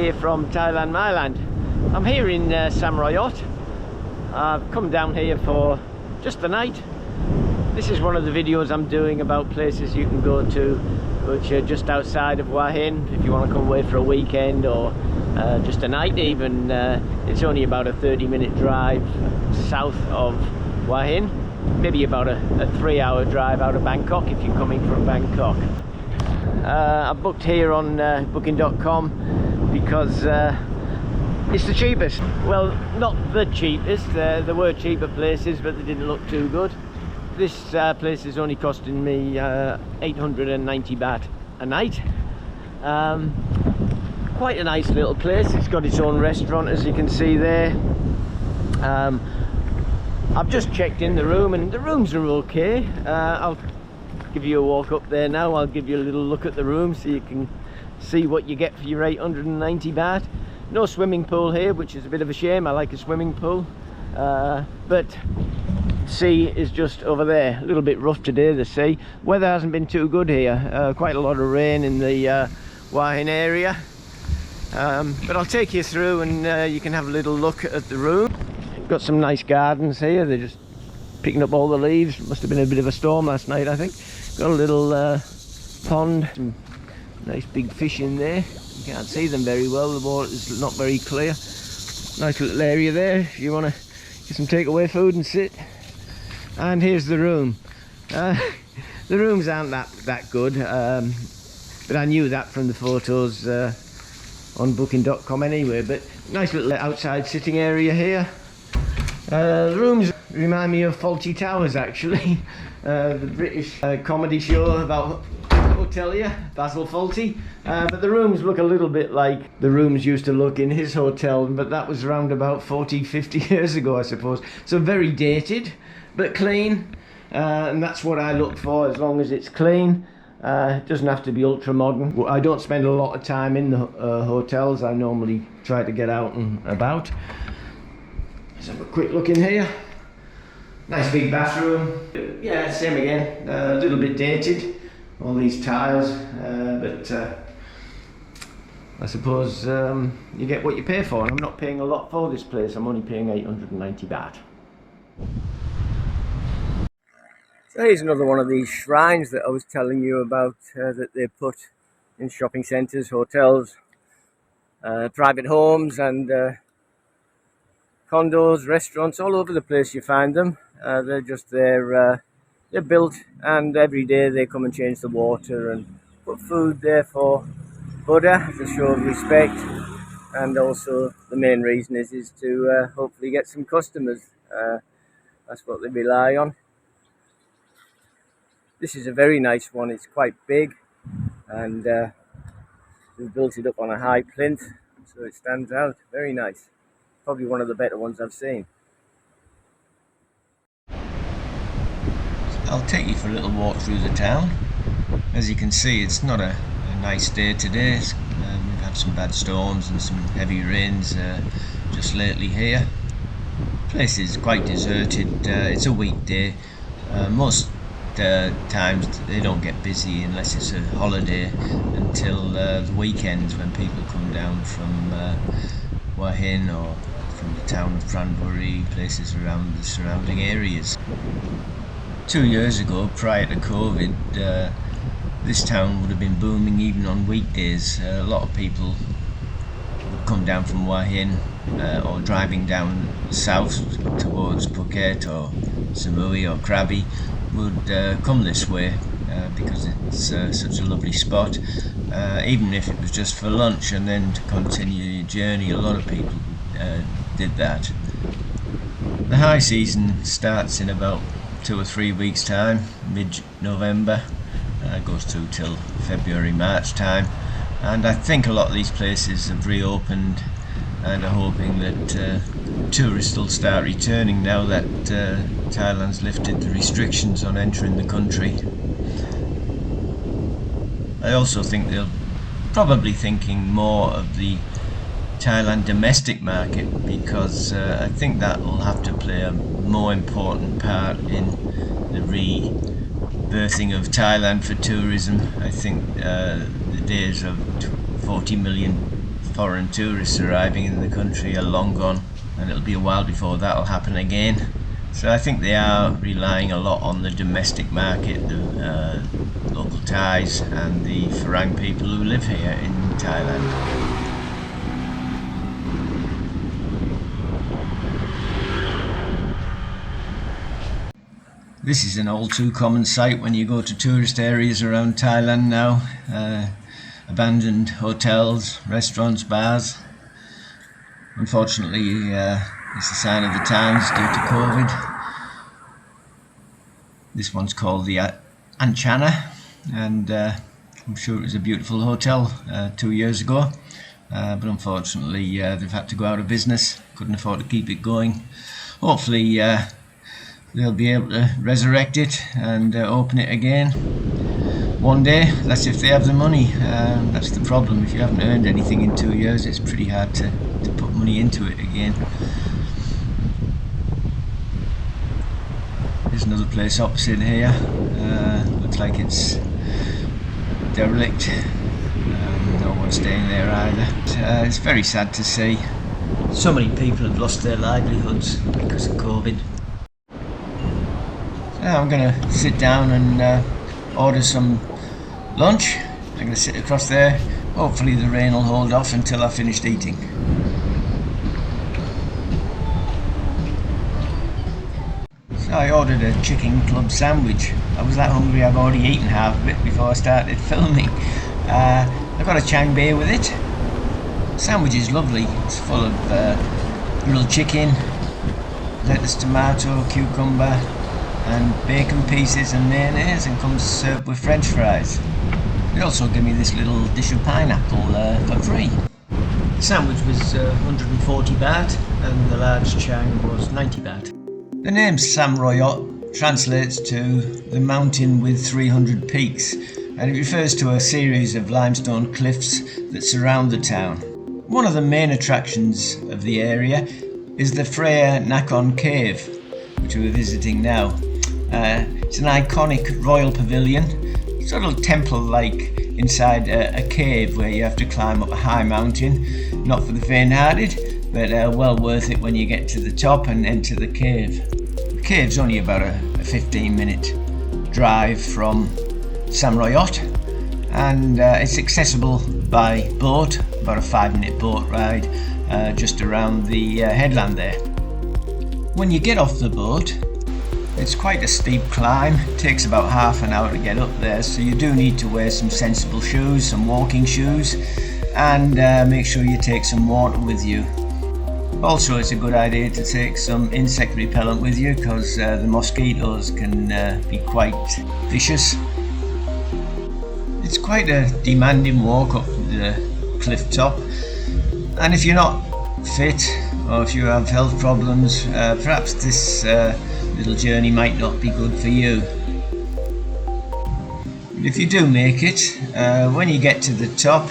here from Thailand, Thailand. I'm here in Sam Roi Yot. I've come down here for just the night. This is one of the videos I'm doing about places you can go to which are just outside of Hua Hin if you want to come away for a weekend or just a night even. It's only about a 30-minute drive south of Hua Hin, maybe about a 3-hour drive out of Bangkok if you're coming from Bangkok. I booked here on booking.com because it's the cheapest. Well, not the cheapest, there were cheaper places but they didn't look too good. This place is only costing me 890 baht a night. Quite a nice little place. It's got its own restaurant, as you can see there. I've just checked in the room and the rooms are okay. I'll give you a walk up there now. I'll give you a little look at the room so you can see what you get for your 890 baht. No swimming pool here, which is a bit of a shame. I like a swimming pool, but sea is just over there. A little bit rough today, the sea. Weather hasn't been too good here. Quite a lot of rain in the Hua Hin area, but I'll take you through and you can have a little look at the room. Got some nice gardens here. They're just picking up all the leaves. Must have been a bit of a storm last night, I think. Got a little pond, some nice big fish in there. You can't see them very well, the water is not very clear. Nice little area there if you want to get some takeaway food and sit. And here's the room. The rooms aren't that good, but I knew that from the photos on booking.com anyway. But nice little outside sitting area here. The rooms remind me of Fawlty Towers, actually. The British comedy show about hotelier Basil Fawlty, but the rooms look a little bit like the rooms used to look in his hotel, but that was around about 40-50 years ago, I suppose. So very dated but clean, and that's what I look for, as long as it's clean. It doesn't have to be ultra modern. I don't spend a lot of time in the hotels. I normally try to get out and about. Let's have a quick look in here. Nice big bathroom. Yeah, same again, a little bit dated. All these tiles, but I suppose you get what you pay for, and I'm not paying a lot for this place. I'm only paying 890 baht. So here's another one of these shrines that I was telling you about, that they put in shopping centres, hotels, private homes and condos, restaurants, all over the place you find them. They're just there. They're built, and every day they come and change the water and put food there for Buddha as a show of respect, and also the main reason is to hopefully get some customers. That's what they rely on. This is a very nice one. It's quite big, and we've built it up on a high plinth so it stands out. Very nice. Probably one of the better ones I've seen. I'll take you for a little walk through the town. As you can see, it's not a nice day today. We've had some bad storms and some heavy rains just lately here. The place is quite deserted. It's a weekday. Most times they don't get busy unless it's a holiday until the weekends, when people come down from Hua Hin or from the town of Phraya, places around the surrounding areas. 2 years ago, prior to COVID, this town would have been booming even on weekdays. A lot of people would come down from Hua Hin or driving down south towards Phuket or Samui or Krabi would come this way because it's such a lovely spot. Even if it was just for lunch and then to continue your journey, a lot of people did that. The high season starts in about 2 or 3 weeks time, mid-November, goes through till February, March time, and I think a lot of these places have reopened and are hoping that tourists will start returning now that Thailand's lifted the restrictions on entering the country. I also think they're probably thinking more of the Thailand domestic market, because I think that will have to play a more important part in the rebirthing of Thailand for tourism. I think the days of 40 million foreign tourists arriving in the country are long gone, and it'll be a while before that'll happen again. So I think they are relying a lot on the domestic market, the local Thais and the Phraya people who live here in Thailand. This is an all too common sight when you go to tourist areas around Thailand now. Abandoned hotels, restaurants, bars. Unfortunately, it's a sign of the times due to COVID. This one's called the Anchana, and I'm sure it was a beautiful hotel 2 years ago, but unfortunately they've had to go out of business, couldn't afford to keep it going. Hopefully they'll be able to resurrect it and open it again one day. That's if they have the money. That's the problem. If you haven't earned anything in 2 years, it's pretty hard to put money into it again. There's another place opposite here. Looks like it's derelict. No one's staying there either. It's very sad to see. So many people have lost their livelihoods because of COVID. So I'm going to sit down and order some lunch. I'm going to sit across there. Hopefully the rain will hold off until I've finished eating. So I ordered a chicken club sandwich. I was that hungry I've already eaten half of it before I started filming. I got a chang beer with it. The sandwich is lovely. It's full of grilled chicken, lettuce, tomato, cucumber and bacon pieces and mayonnaise, and comes served with french fries. They also give me this little dish of pineapple for free. The sandwich was 140 baht and the large chang was 90 baht. The name Sam Roi Yot translates to the mountain with 300 peaks, and it refers to a series of limestone cliffs that surround the town. One of the main attractions of the area is the Phraya Nakhon cave, which we're visiting now. It's an iconic royal pavilion, sort of temple-like inside a cave where you have to climb up a high mountain. Not for the faint-hearted, but well worth it when you get to the top and enter the cave. The cave's only about a 15-minute drive from Sam Roi Yot, and it's accessible by boat, about a 5-minute boat ride just around the headland there. When you get off the boat, it's quite a steep climb. It takes about half an hour to get up there, so you do need to wear some sensible shoes, some walking shoes, and make sure you take some water with you. Also, it's a good idea to take some insect repellent with you, because the mosquitoes can be quite vicious. It's quite a demanding walk up the cliff top, and if you're not fit or if you have health problems, perhaps this little journey might not be good for you. But if you do make it, when you get to the top,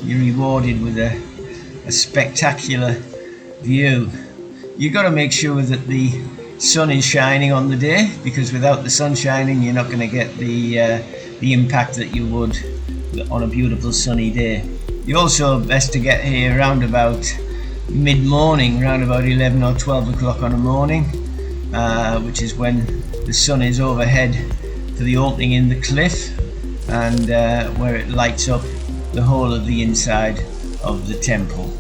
you're rewarded with a spectacular view. You've got to make sure that the sun is shining on the day, because without the sun shining you're not going to get the impact that you would on a beautiful sunny day. You're also best to get here around about mid-morning, around about 11 or 12 o'clock on a morning, which is when the sun is overhead for the opening in the cliff, and where it lights up the whole of the inside of the temple.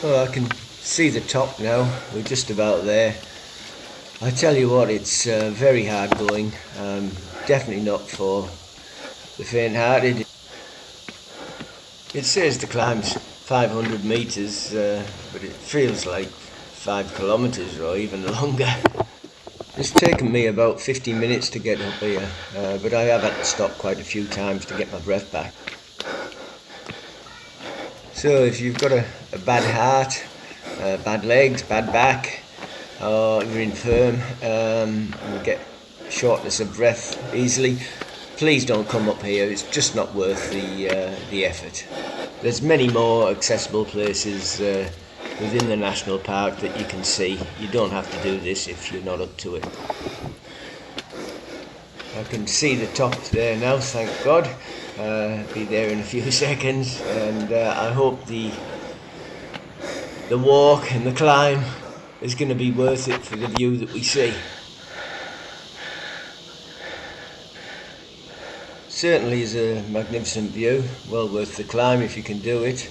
Oh, I can see the top now. We're just about there. I tell you what, it's very hard going. Definitely not for the faint-hearted. It says the climb's 500 meters, but it feels like 5 kilometers or even longer. It's taken me about 50 minutes to get up here, but I have had to stop quite a few times to get my breath back. So if you've got a bad heart, bad legs, bad back, or you're infirm, you get shortness of breath easily, please don't come up here. It's just not worth the effort. There's many more accessible places within the national park that you can see. You don't have to do this if you're not up to it. I can see the top there now, thank God. Be there in a few seconds, and I hope the walk and the climb is going to be worth it for the view that we see. Certainly is a magnificent view, well worth the climb if you can do it.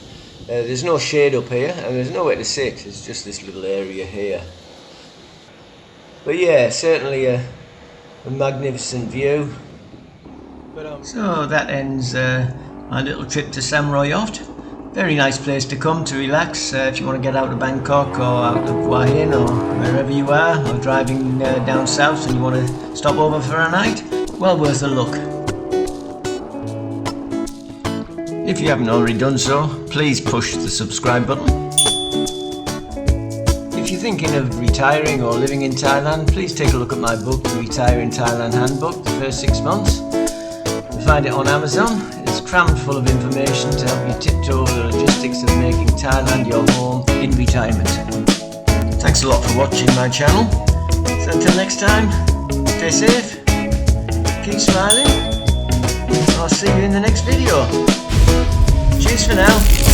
There's no shade up here and there's nowhere to sit, it's just this little area here. But yeah, certainly a magnificent view. So that ends my little trip to Sam Roi Yot. Very nice place to come to relax if you want to get out of Bangkok or out of Hua Hin or wherever you are, or driving down south and you want to stop over for a night. Well worth a look. If you haven't already done so, please push the subscribe button. If you're thinking of retiring or living in Thailand, please take a look at my book, The Thailand Handbook, the first 6 months. You'll find it on Amazon. It's crammed full of information to help you tiptoe over the logistics of making Thailand your home in retirement. Thanks a lot for watching my channel. So until next time, stay safe, keep smiling, and I'll see you in the next video. Cheers for now.